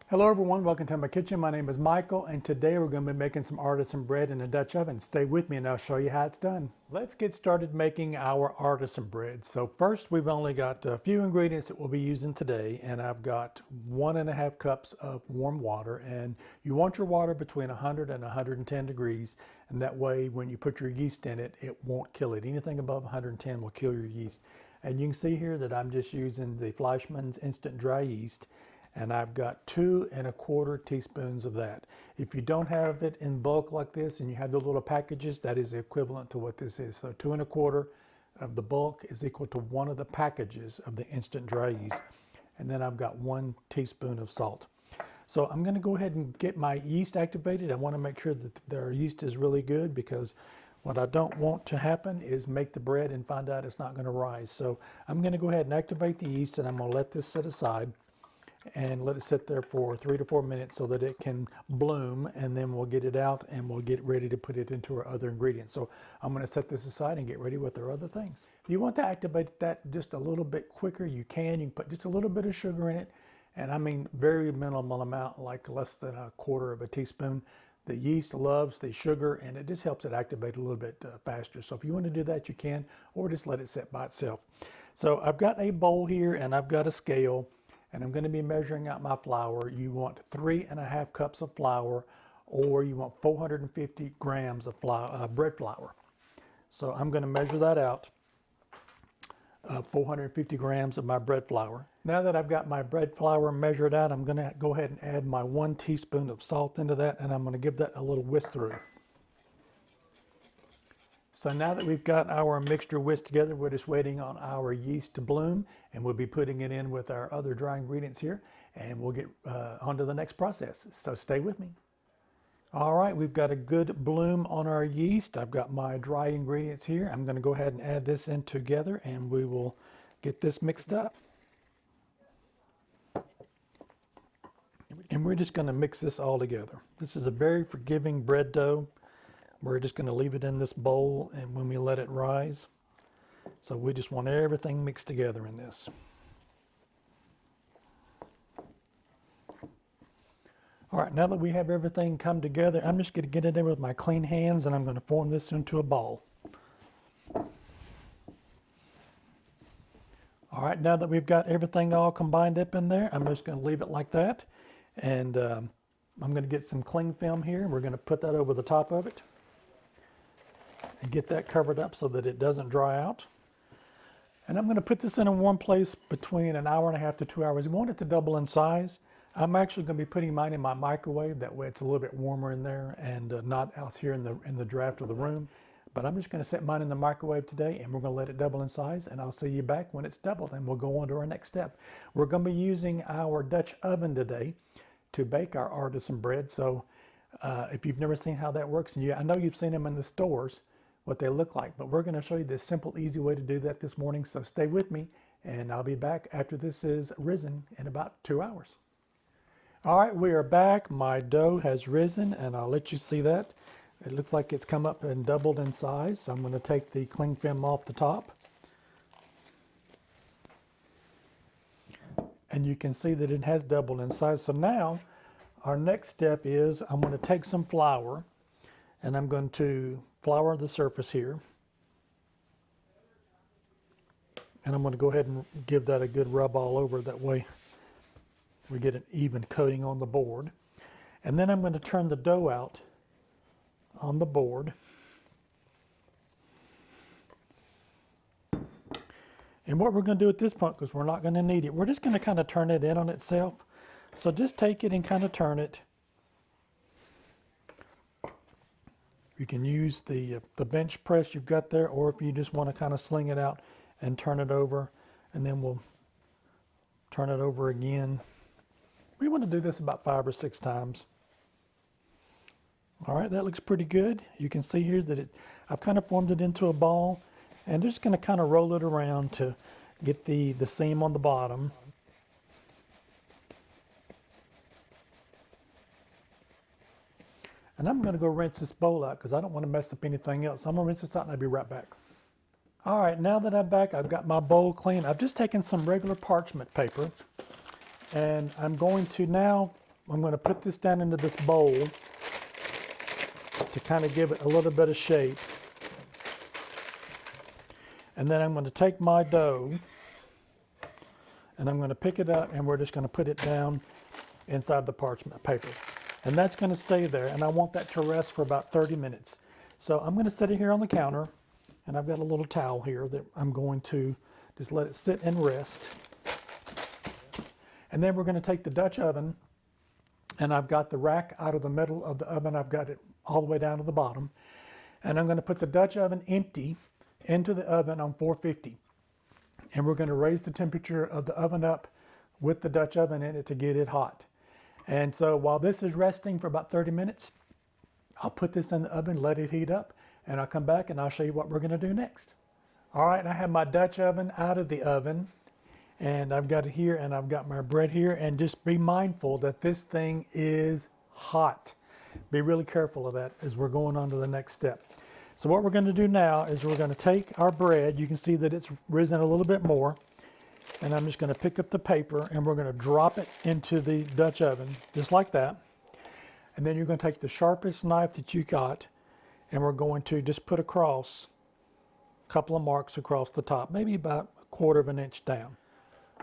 Hello everyone, welcome to my kitchen. My name is Michael and today we're going to be making some artisan bread in a Dutch oven. Stay with me and I'll show you how it's done. Let's get started making our artisan bread. So first we've only got a few ingredients that we'll be using today, and I've got 1.5 cups of warm water, and you want your water between 100 and 110 degrees, and that way when you put your yeast in it, it won't kill it. Anything above 110 will kill your yeast. And you can see here that I'm just using the Fleischmann's instant dry yeast. And I've got 2¼ teaspoons of that. If you don't have it in bulk like this and you have the little packages, that is equivalent to what this is. So 2¼ of the bulk is equal to 1 of the packages of the instant dry yeast. And then I've got 1 teaspoon of salt. So I'm going to go ahead and get my yeast activated. I want to make sure that their yeast is really good, because what I don't want to happen is make the bread and find out it's not going to rise. So I'm going to go ahead and activate the yeast, and I'm going to let this set aside and let it sit there for 3 to 4 minutes so that it can bloom, and then we'll get it out and we'll get ready to put it into our other ingredients. So I'm going to set this aside and get ready with our other things. If you want to activate that just a little bit quicker, you can put just a little bit of sugar in it, and I mean very minimal amount, like less than 1/4 teaspoon. The yeast loves the sugar and it just helps it activate a little bit faster. So if you want to do that, you can, or just let it sit by itself. So I've got a bowl here and I've got a scale, and I'm going to be measuring out my flour. You want 3.5 cups of flour, or you want 450 grams of bread flour. So I'm going to measure that out, 450 grams of my bread flour. Now that I've got my bread flour measured out, I'm going to go ahead and add my 1 teaspoon of salt into that, and I'm going to give that a little whisk through. So now that we've got our mixture whisked together, we're just waiting on our yeast to bloom, and we'll be putting it in with our other dry ingredients here, and we'll get on to the next process. So stay with me. All right, we've got a good bloom on our yeast. I've got my dry ingredients here. I'm going to go ahead and add this in together, and we will get this mixed up. And we're just going to mix this all together. This is a very forgiving bread dough. We're just going to leave it in this bowl, and when we let it rise, so we just want everything mixed together in this. All right, now that we have everything come together, I'm just going to get it in with my clean hands, and I'm going to form this into a ball. All right, now that we've got everything all combined up in there, I'm just going to leave it like that, and I'm going to get some cling film here, and we're going to put that over the top of it and get that covered up so that it doesn't dry out. And I'm going to put this in a warm place between 1.5 hours to 2 hours. We want it to double in size. I'm actually going to be putting mine in my microwave. That way it's a little bit warmer in there and not out here in the draft of the room. But I'm just going to set mine in the microwave today, and we're going to let it double in size, and I'll see you back when it's doubled, and we'll go on to our next step. We're going to be using our Dutch oven today to bake our artisan bread. So if you've never seen how that works, and I know you've seen them in the stores, what they look like, but we're going to show you this simple, easy way to do that this morning. So stay with me, and I'll be back after this is risen in about 2 hours. All right, we are back. My dough has risen, and I'll let you see that. It looks like it's come up and doubled in size. So I'm going to take the cling film off the top, and you can see that it has doubled in size. So now our next step is I'm going to take some flour, and I'm going to flour the surface here, and I'm going to go ahead and give that a good rub all over. That way we get an even coating on the board. And then I'm going to turn the dough out on the board, and what we're going to do at this point, because we're not going to need it, we're just going to kind of turn it in on itself. So just take it and kind of turn it. You can use the bench press you've got there, or if you just want to kind of sling it out and turn it over, and then we'll turn it over again. We want to do this about 5 or 6 times. All right, that looks pretty good. You can see here that I've kind of formed it into a ball, and just going to kind of roll it around to get the seam on the bottom. And I'm going to go rinse this bowl out because I don't want to mess up anything else. I'm going to rinse this out and I'll be right back. All right, now that I'm back, I've got my bowl clean. I've just taken some regular parchment paper, and I'm going to now I'm going to put this down into this bowl to kind of give it a little bit of shape. And then I'm going to take my dough and I'm going to pick it up and we're just going to put it down inside the parchment paper. And that's going to stay there, and I want that to rest for about 30 minutes. So I'm going to set it here on the counter, and I've got a little towel here that I'm going to just let it sit and rest. And then we're going to take the Dutch oven, and I've got the rack out of the middle of the oven. I've got it all the way down to the bottom. And I'm going to put the Dutch oven empty into the oven on 450. And we're going to raise the temperature of the oven up with the Dutch oven in it to get it hot. And so while this is resting for about 30 minutes, I'll put this in the oven, let it heat up, and I'll come back and I'll show you what we're going to do next. All right, I have my Dutch oven out of the oven, and I've got it here, and I've got my bread here, and just be mindful that this thing is hot. Be really careful of that as we're going on to the next step. So what we're going to do now is we're going to take our bread. You can see that it's risen a little bit more. And I'm just going to pick up the paper and we're going to drop it into the Dutch oven, just like that. And then you're going to take the sharpest knife that you got and we're going to just put across a couple of marks across the top, maybe about 1/4 of an inch down.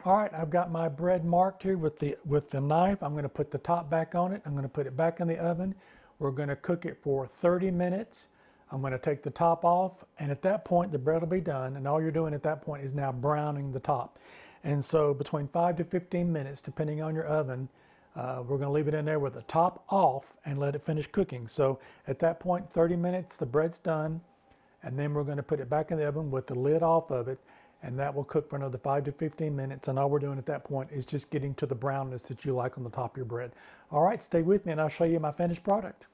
All right, I've got my bread marked here with the knife. I'm going to put the top back on it. I'm going to put it back in the oven. We're going to cook it for 30 minutes. I'm going to take the top off, and at that point the bread will be done, and all you're doing at that point is now browning the top. And so between 5 to 15 minutes, depending on your oven, we're going to leave it in there with the top off and let it finish cooking. So at that point, 30 minutes, the bread's done, and then we're going to put it back in the oven with the lid off of it, and that will cook for another 5 to 15 minutes. And all we're doing at that point is just getting to the brownness that you like on the top of your bread. All right, stay with me and I'll show you my finished product.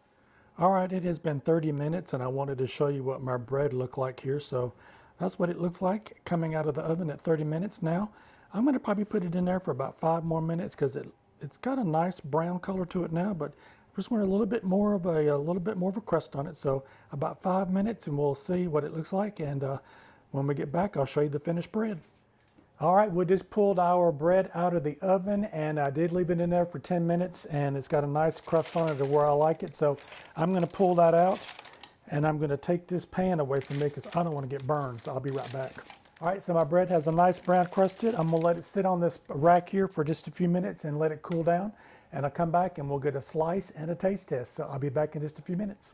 All right, it has been 30 minutes and I wanted to show you what my bread looked like here. So that's what it looks like coming out of the oven at 30 minutes now. I'm going to probably put it in there for about 5 more minutes because it's got a nice brown color to it now, but I just want a little bit more of a crust on it. So about 5 minutes and we'll see what it looks like. And when we get back, I'll show you the finished bread. All right, we just pulled our bread out of the oven and I did leave it in there for 10 minutes and it's got a nice crust on it to where I like it. So I'm going to pull that out and I'm going to take this pan away from me because I don't want to get burned. So I'll be right back. All right, so my bread has a nice brown crust to it. I'm going to let it sit on this rack here for just a few minutes and let it cool down. And I'll come back and we'll get a slice and a taste test. So I'll be back in just a few minutes.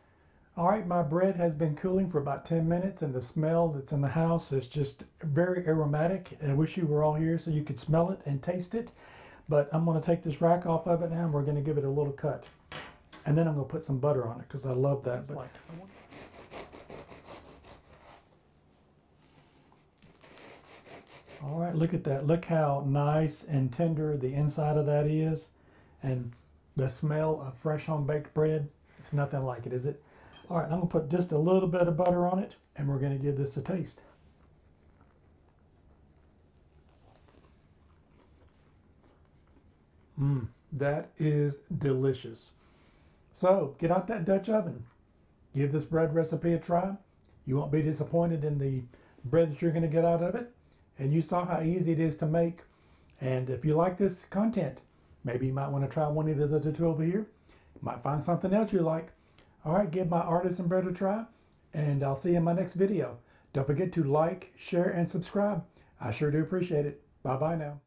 All right, my bread has been cooling for about 10 minutes and the smell that's in the house is just very aromatic. I wish you were all here so you could smell it and taste it. But I'm going to take this rack off of it now and we're going to give it a little cut. And then I'm going to put some butter on it because I love that. All right, look at that. Look how nice and tender the inside of that is. And the smell of fresh home baked bread, it's nothing like it, is it? All right, I'm going to put just a little bit of butter on it, and we're going to give this a taste. That is delicious. So, get out that Dutch oven. Give this bread recipe a try. You won't be disappointed in the bread that you're going to get out of it. And you saw how easy it is to make. And if you like this content, maybe you might want to try one of the other two over here. You might find something else you like. All right, give my Artisan Bread a try, and I'll see you in my next video. Don't forget to like, share, and subscribe. I sure do appreciate it. Bye-bye now.